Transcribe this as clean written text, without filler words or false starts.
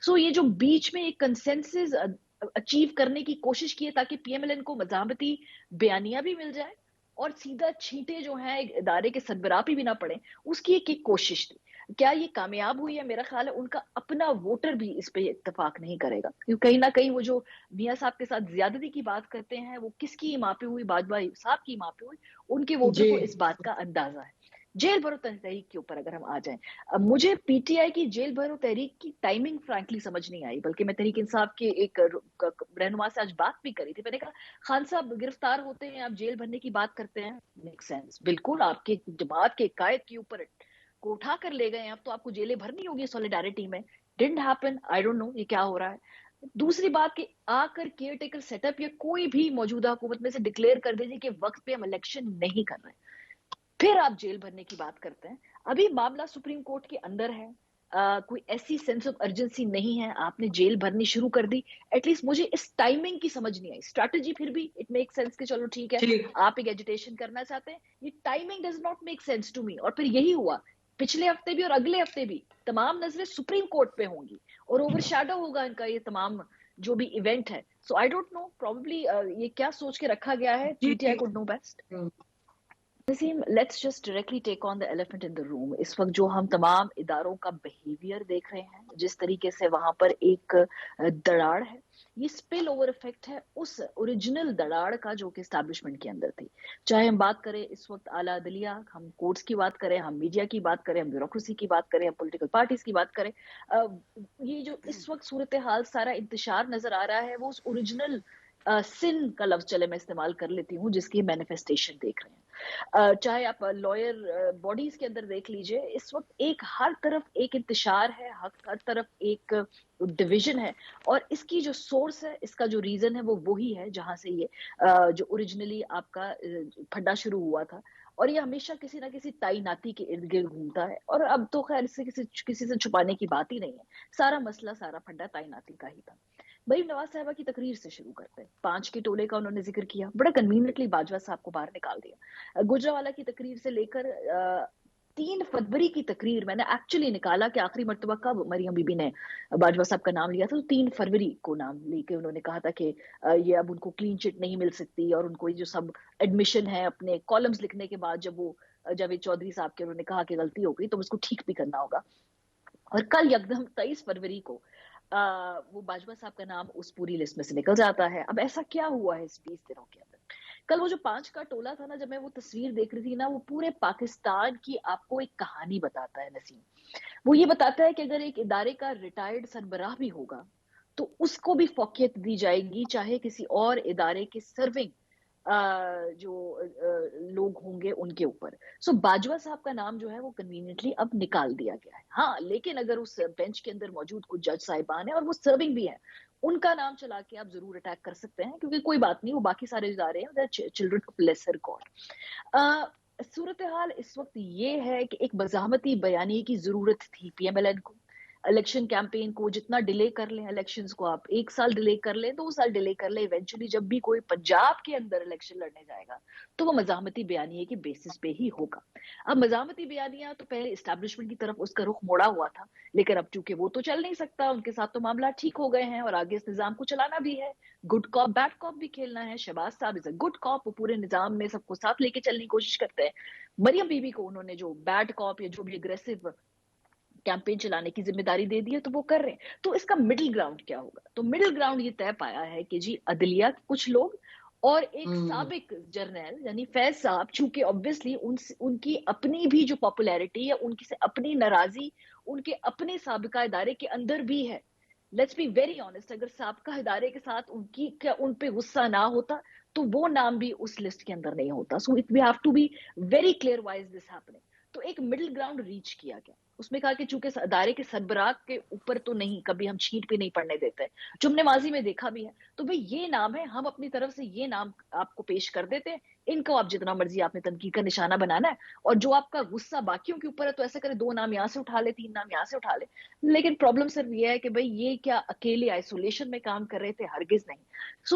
सो ये जो बीच में एक कंसेंसस अचीव करने की कोशिश की है ताकि पीएमएलएन को मज़ामती बयानिया भी मिल जाए और सीधा छींटे जो हैं इदारे के सरबराह पे भी ना पड़े, उसकी एक कोशिश थी। क्या ये कामयाब हुई है? मेरा ख्याल है उनका अपना वोटर भी इस पे इत्तेफाक नहीं करेगा, क्योंकि कहीं ना कहीं वो जो मियाँ साहब के साथ ज्यादती की बात करते हैं, वो किसकी माँ पे हुई? बाजवा साहब की माँ पे हुई। उनके वोटर जी। को इस बात का अंदाजा है। जेल भरो तहरीक के ऊपर अगर हम आ जाएं, मुझे पीटीआई की जेल भरो तहरीक की टाइमिंग फ्रैंकली समझ नहीं आई, बल्कि मैं तहरीक इंसाफ के एक रहनुमा से आज बात भी करी थी। मैंने कहा, खान साहब गिरफ्तार होते हैं, आप जेल भरने की बात करते हैं, मेक सेंस, बिल्कुल आपके जमात के कायद के ऊपर को उठा कर ले गए, अब तो आपको जेलें भरनी होगी सॉलिडारिटी में। Didn't happen, I don't no ये क्या हो रहा है। दूसरी बात कि आकर केयर टेकर सेटअप या कोई भी मौजूदा हुकूमत में से डिक्लेयर कर दीजिए कि वक्त पे हम इलेक्शन नहीं कर रहे, फिर आप जेल भरने की बात करते हैं। अभी मामला सुप्रीम कोर्ट के अंदर है, कोई ऐसी सेंस ऑफ अर्जेंसी नहीं है, आपने जेल भरनी शुरू कर दी। एटलीस्ट मुझे इस टाइमिंग की समझ नहीं आई। स्ट्रैटेजी फिर भी इट मेक सेंस कि चलो ठीक है, ठीक। आप एक एजिटेशन करना चाहते हैं, ये timing does not make sense to me. और फिर यही हुआ, पिछले हफ्ते भी और अगले हफ्ते भी तमाम नजरें सुप्रीम कोर्ट पे होंगी और ओवरशैडो होगा इनका ये तमाम जो भी इवेंट है। So I don't know, probably ये क्या सोच के रखा गया है, जी। PTI could know best. Naseem, let's just directly take on the elephant in the room. इस वक्त जो हम तमाम इदारों का बिहेवियर देख रहे हैं, जिस तरीके से वहां पर एक दराड़ है, ये स्पिल ओवर इफेक्ट है उस ओरिजिनल दराड़ का जो कि एस्टैब्लिशमेंट के अंदर थी। चाहे हम बात करें इस वक्त आला अदलिया, हम कोर्ट्स की बात करें, हम मीडिया की बात करें, हम ब्यूरोक्रेसी की बात करें, हम पॉलिटिकल पार्टीज की बात करें, ये जो इस वक्त सूरत हाल सारा इंतशार नजर आ रहा है, वो उस ओरिजिनल सिन का लफ्ज चले मैं इस्तेमाल कर लेती हूँ, जिसकी मैनिफेस्टेशन देख रहे हैं। चाहे आप लॉयर बॉडीज के अंदर देख लीजिए, इस वक्त एक हर तरफ एक इंतशार है, हर तरफ एक डिवीजन है, और इसकी जो सोर्स है, इसका जो रीजन है, वो वही है जहां से ये जो ओरिजिनली आपका फड्डा शुरू हुआ था। और ये हमेशा किसी ना किसी ताइनाती के इर्द गिर्द घूमता है, और अब तो खैर इससे किसी से छुपाने की बात ही नहीं है। सारा मसला, सारा फड्डा ताइनाती का ही था। मरीम नवाज साहबा की तकरीर से शुरू करते हैं। 5 के टोले का उन्होंने जिक्र किया, बड़ा कन्वीनियंटली बाजवा साहब को बाहर निकाल दिया। गुजरावाला की तकरीर से लेकर 3 फरवरी की तकरीर मैंने एक्चुअली निकाला कि आखिरी मर्तबा कब मरियम बीबी ने बाजवा साहब का नाम लिया था, तो 3 फरवरी को नाम लेके उन्होंने कहा था कि ये अब उनको क्लीन चिट नहीं मिल सकती, और उनको ये जो सब एडमिशन है अपने कॉलम्स लिखने के बाद, जब वो जावेद चौधरी साहब के उन्होंने कहा कि गलती हो गई तो उसको ठीक भी करना होगा। और कल यकदम 23 फरवरी को वो बाजवा साहब का नाम उस पूरी लिस्ट में से निकल जाता है। अब ऐसा क्या हुआ है इस 20 दिनों के अंदर? कल वो जो 5 का टोला था ना, जब मैं वो तस्वीर देख रही थी ना, वो पूरे पाकिस्तान की आपको एक कहानी बताता है नसीम। वो ये बताता है कि अगर एक इदारे का रिटायर्ड सरबराह भी होगा, तो उसको भी फौकियत दी जाएगी, चाहे किसी और इदारे के सर्विंग जो लोग होंगे उनके ऊपर। सो बाजवा साहब का नाम जो है वो कन्वीनियंटली अब निकाल दिया गया है। हाँ, लेकिन अगर उस बेंच के अंदर मौजूद कुछ जज साहिबान है और वो सर्विंग भी है, उनका नाम चला के आप जरूर अटैक कर सकते हैं, क्योंकि कोई बात नहीं, वो बाकी सारे इदारे हैं, चिल्ड्रन ऑफ लेसर गॉड। सूरत हाल इस वक्त ये है कि एक बज़ामती बयानी की जरूरत थी पीएमएलएन को। इलेक्शन कैंपेन को जितना डिले कर लें, इलेक्शंस को आप 1 साल डिले कर लें, 2 साल डिले कर लें, इवेंचुअली जब भी कोई पंजाब के अंदर इलेक्शन लड़ने जाएगा, तो वो मज़ामती बयानिए के बेसिस पे ही होगा। अब मज़ामती बयानिया तो पहले इस्टेब्लिशमेंट की तरफ उसका रुख मोड़ा हुआ था, लेकिन अब चूंकि वो तो चल नहीं सकता, उनके साथ तो मामला ठीक हो गए हैं और आगे इस निजाम को चलाना भी है, गुड कॉप बैड कॉप भी खेलना है। शहबाज साहब इज अ गुड कॉप, वो पूरे निजाम में सबको साथ लेके चलने की कोशिश करते हैं। मरियम बीबी को उन्होंने जो बैड कॉप या जो भी अग्रेसिव कैंपेन चलाने की जिम्मेदारी दे दी है, तो वो कर रहे हैं। तो इसका मिडिल ग्राउंड क्या होगा? तो मिडिल ग्राउंड ये तय पाया है कि जी अदलिया के कुछ लोग और एक साबिक जर्नल यानी फैज साहब, चूंकि ऑब्वियसली उनकी अपनी भी जो पॉपुलैरिटी है, उनकी से अपनी नाराजगी उनके अपने साबिका इदारे के अंदर भी है। लेट्स बी वेरी ऑनेस्ट, अगर साबिका इदारे के साथ उनकी क्या उन पे गुस्सा ना होता, तो वो नाम भी उस लिस्ट के अंदर नहीं होता। So it we have to be very clear why is this happening. तो एक मिडिल ग्राउंड रीच किया गया। उसमें कहा कि चूंकि अदारे के सरबराह के ऊपर तो नहीं, कभी हम छींट भी नहीं पड़ने देते, जो हमने माजी में देखा भी है, तो भाई ये नाम है, हम अपनी तरफ से ये नाम आपको पेश कर देते हैं, इनको आप जितना मर्जी आपने तनकीद का निशाना बनाना है, और जो आपका गुस्सा बाकियों के ऊपर है, तो ऐसा करे 2 नाम यहाँ से उठा ले, 3 नाम यहाँ से उठा ले। लेकिन प्रॉब्लम सिर्फ ये है कि भाई ये क्या अकेले आइसोलेशन में काम कर रहे थे? हरगिज नहीं।